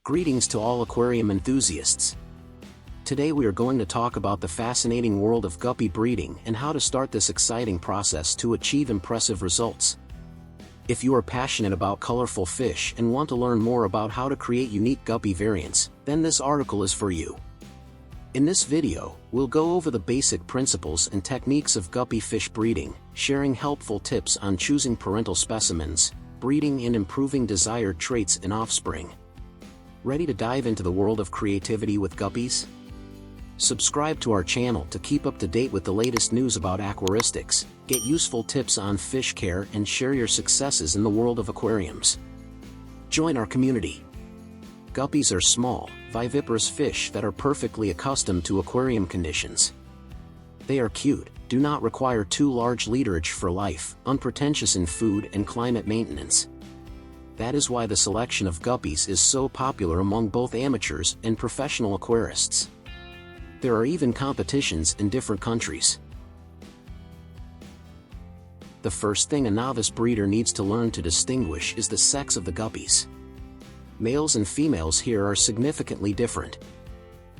Greetings to all aquarium enthusiasts. Today we are going to talk about the fascinating world of guppy breeding and how to start this exciting process to achieve impressive results. If you are passionate about colorful fish and want to learn more about how to create unique guppy variants, then this article is for you. In this video, we'll go over the basic principles and techniques of guppy fish breeding, sharing helpful tips on choosing parental specimens, breeding and improving desired traits in offspring. Ready to dive into the world of creativity with guppies? Subscribe to our channel to keep up to date with the latest news about aquaristics, get useful tips on fish care and share your successes in the world of aquariums. Join our community. Guppies are small, viviparous fish that are perfectly accustomed to aquarium conditions. They are cute, do not require too large literage for life, unpretentious in food and climate maintenance. That is why the selection of guppies is so popular among both amateurs and professional aquarists. There are even competitions in different countries. The first thing a novice breeder needs to learn to distinguish is the sex of the guppies. Males and females here are significantly different.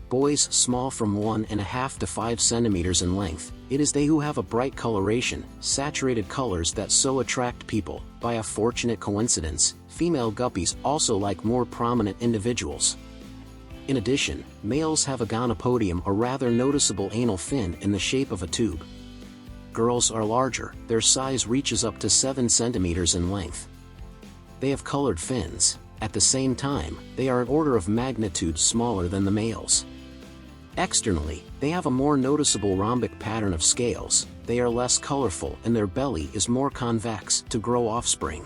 Boys small from 1.5 to 5 centimeters in length, it is they who have a bright coloration, saturated colors that so attract people. By a fortunate coincidence, female guppies also like more prominent individuals. In addition, males have a gonopodium, a rather noticeable anal fin in the shape of a tube. Girls are larger, their size reaches up to 7 centimeters in length. They have colored fins. At the same time, they are an order of magnitude smaller than the males. Externally, they have a more noticeable rhombic pattern of scales, they are less colorful and their belly is more convex to grow offspring.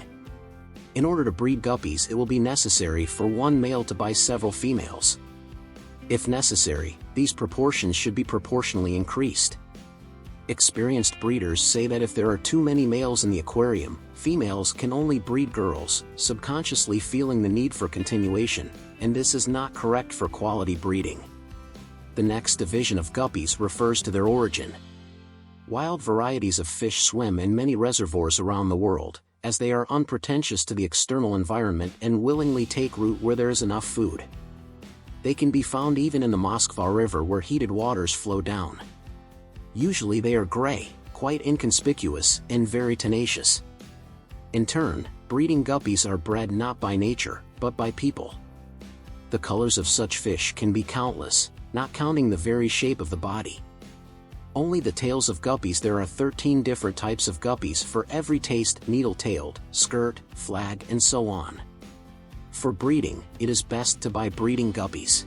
In order to breed guppies, it will be necessary for one male to buy several females. If necessary, these proportions should be proportionally increased. Experienced breeders say that if there are too many males in the aquarium, females can only breed girls, subconsciously feeling the need for continuation, and this is not correct for quality breeding. The next division of guppies refers to their origin. Wild varieties of fish swim in many reservoirs around the world, as they are unpretentious to the external environment and willingly take root where there is enough food. They can be found even in the Moskva River where heated waters flow down. Usually they are gray, quite inconspicuous, and very tenacious. In turn, breeding guppies are bred not by nature, but by people. The colors of such fish can be countless, not counting the very shape of the body. Only the tails of guppies. There are 13 different types of guppies for every taste: needle-tailed, skirt, flag, and so on. For breeding, it is best to buy breeding guppies.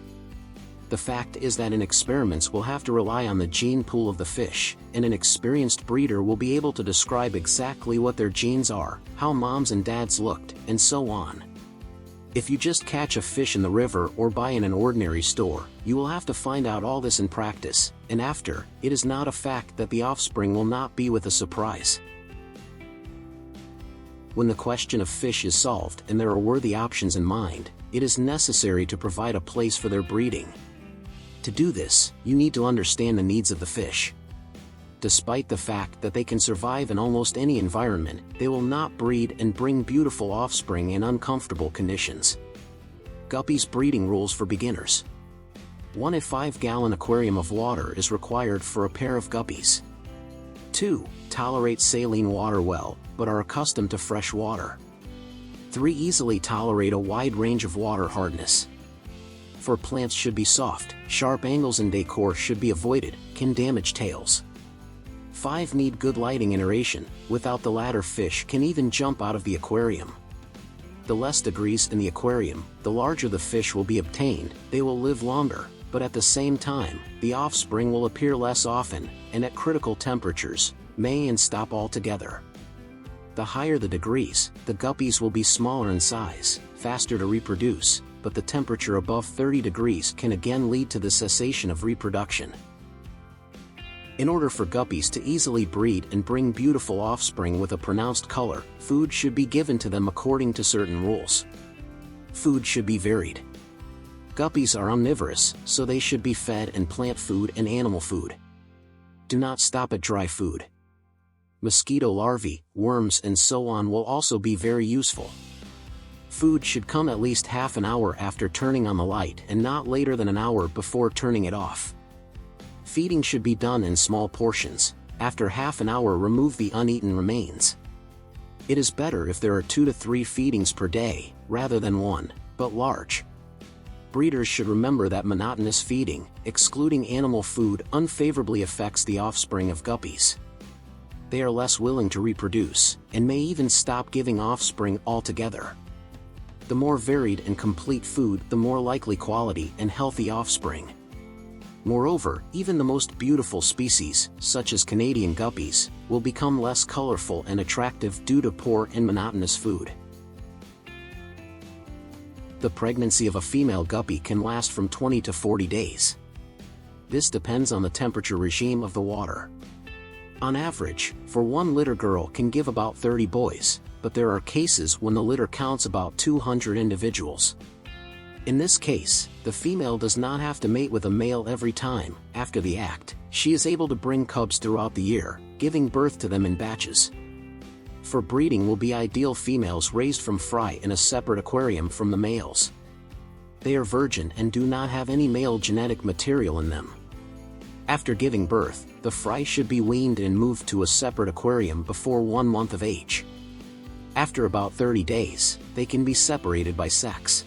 The fact is that in experiments we'll have to rely on the gene pool of the fish, and an experienced breeder will be able to describe exactly what their genes are, how moms and dads looked, and so on. If you just catch a fish in the river or buy in an ordinary store, you will have to find out all this in practice, and after, it is not a fact that the offspring will not be with a surprise. When the question of fish is solved and there are worthy options in mind, it is necessary to provide a place for their breeding. To do this, you need to understand the needs of the fish. Despite the fact that they can survive in almost any environment, they will not breed and bring beautiful offspring in uncomfortable conditions. Guppies breeding rules for beginners. 1. A 5-gallon aquarium of water is required for a pair of guppies. 2. Tolerate saline water well, but are accustomed to fresh water. 3. Easily tolerate a wide range of water hardness. 4. Plants should be soft, sharp angles and decor should be avoided, can damage tails. 5. Need good lighting and aeration, without the latter fish can even jump out of the aquarium. The less degrees in the aquarium, the larger the fish will be obtained, they will live longer, but at the same time, the offspring will appear less often, and at critical temperatures, may and stop altogether. The higher the degrees, the guppies will be smaller in size, faster to reproduce, but the temperature above 30 degrees can again lead to the cessation of reproduction. In order for guppies to easily breed and bring beautiful offspring with a pronounced color, food should be given to them according to certain rules. Food should be varied. Guppies are omnivorous, so they should be fed and plant food and animal food. Do not stop at dry food. Mosquito larvae, worms and so on will also be very useful. Food should come at least half an hour after turning on the light and not later than an hour before turning it off. Feeding should be done in small portions. After half an hour, remove the uneaten remains. It is better if there are 2 to 3 feedings per day, rather than 1, but large. Breeders should remember that monotonous feeding, excluding animal food, unfavorably affects the offspring of guppies. They are less willing to reproduce, and may even stop giving offspring altogether. The more varied and complete food, the more likely quality and healthy offspring. Moreover, even the most beautiful species, such as Canadian guppies, will become less colorful and attractive due to poor and monotonous food. The pregnancy of a female guppy can last from 20 to 40 days. This depends on the temperature regime of the water. On average, for one litter, girl can give about 30 boys, but there are cases when the litter counts about 200 individuals. In this case, the female does not have to mate with a male every time. After the act, she is able to bring cubs throughout the year, giving birth to them in batches. For breeding will be ideal females raised from fry in a separate aquarium from the males. They are virgin and do not have any male genetic material in them. After giving birth, the fry should be weaned and moved to a separate aquarium before 1 month of age. After about 30 days, they can be separated by sex.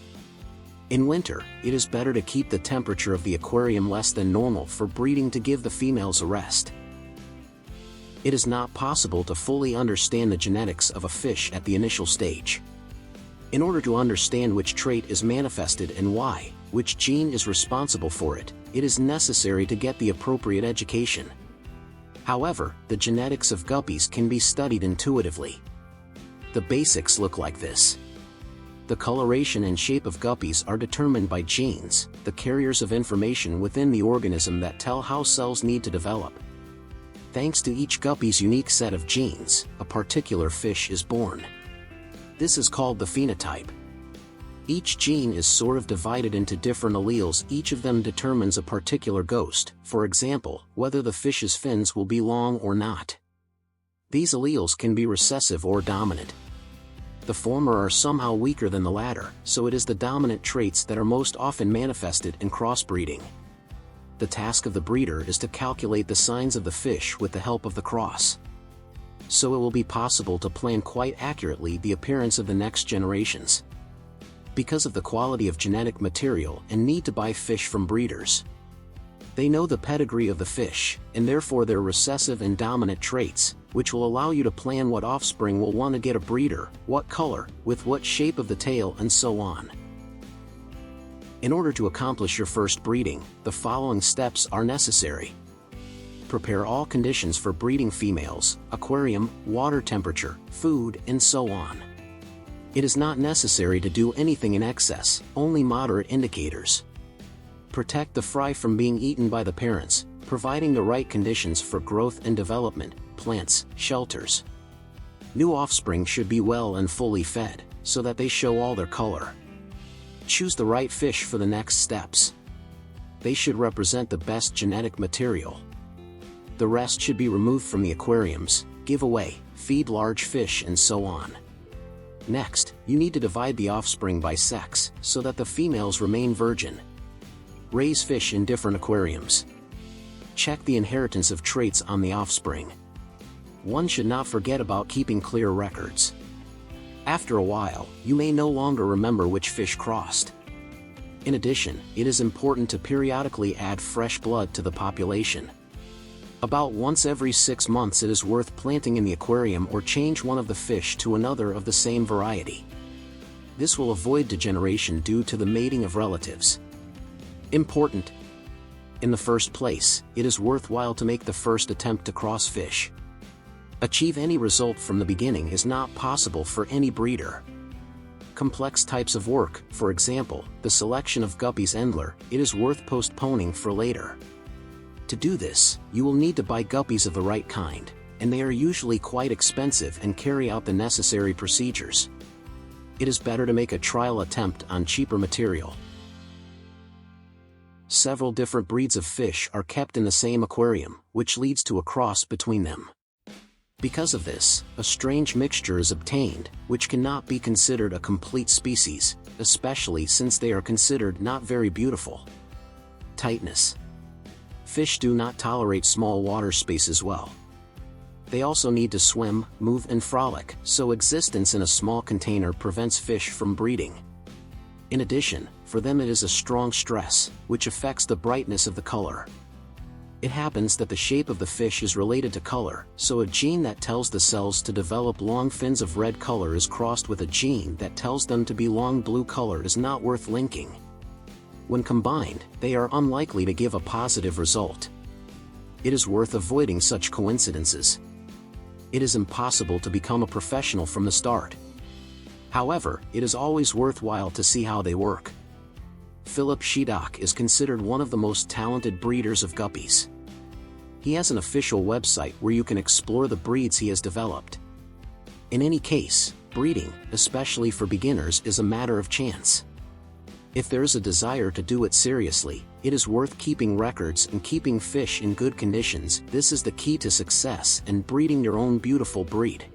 In winter, it is better to keep the temperature of the aquarium less than normal for breeding to give the females a rest. It is not possible to fully understand the genetics of a fish at the initial stage. In order to understand which trait is manifested and why, which gene is responsible for it, it is necessary to get the appropriate education. However, the genetics of guppies can be studied intuitively. The basics look like this. The coloration and shape of guppies are determined by genes, the carriers of information within the organism that tell how cells need to develop. Thanks to each guppy's unique set of genes, a particular fish is born. This is called the phenotype. Each gene is sort of divided into different alleles. Each of them determines a particular ghost, for example, whether the fish's fins will be long or not. These alleles can be recessive or dominant. The former are somehow weaker than the latter, so it is the dominant traits that are most often manifested in crossbreeding. The task of the breeder is to calculate the signs of the fish with the help of the cross. So it will be possible to plan quite accurately the appearance of the next generations. Because of the quality of genetic material and need to buy fish from breeders, they know the pedigree of the fish, and therefore their recessive and dominant traits, which will allow you to plan what offspring will want to get a breeder, what color, with what shape of the tail, and so on. In order to accomplish your first breeding, the following steps are necessary. Prepare all conditions for breeding females: aquarium, water temperature, food, and so on. It is not necessary to do anything in excess, only moderate indicators. Protect the fry from being eaten by the parents, providing the right conditions for growth and development, plants, shelters. New offspring should be well and fully fed, so that they show all their color. Choose the right fish for the next steps. They should represent the best genetic material. The rest should be removed from the aquariums, give away, feed large fish, and so on. Next, you need to divide the offspring by sex, so that the females remain virgin. Raise fish in different aquariums. Check the inheritance of traits on the offspring. One should not forget about keeping clear records. After a while, you may no longer remember which fish crossed. In addition, it is important to periodically add fresh blood to the population. About once every 6 months it is worth planting in the aquarium or change one of the fish to another of the same variety. This will avoid degeneration due to the mating of relatives. Important. In the first place, it is worthwhile to make the first attempt to cross fish. Achieve any result from the beginning is not possible for any breeder. Complex types of work, for example, the selection of guppies Endler, it is worth postponing for later. To do this, you will need to buy guppies of the right kind, and they are usually quite expensive and carry out the necessary procedures. It is better to make a trial attempt on cheaper material. Several different breeds of fish are kept in the same aquarium, which leads to a cross between them. Because of this, a strange mixture is obtained, which cannot be considered a complete species, especially since they are considered not very beautiful. Tightness. Fish do not tolerate small water spaces well. They also need to swim, move and frolic, so existence in a small container prevents fish from breeding. In addition, for them it is a strong stress, which affects the brightness of the color. It happens that the shape of the fish is related to color, so a gene that tells the cells to develop long fins of red color is crossed with a gene that tells them to be long blue color is not worth linking. When combined, they are unlikely to give a positive result. It is worth avoiding such coincidences. It is impossible to become a professional from the start. However, it is always worthwhile to see how they work. Philip Shedock is considered one of the most talented breeders of guppies. He has an official website where you can explore the breeds he has developed. In any case, breeding, especially for beginners, is a matter of chance. If there is a desire to do it seriously, it is worth keeping records and keeping fish in good conditions. This is the key to success and breeding your own beautiful breed.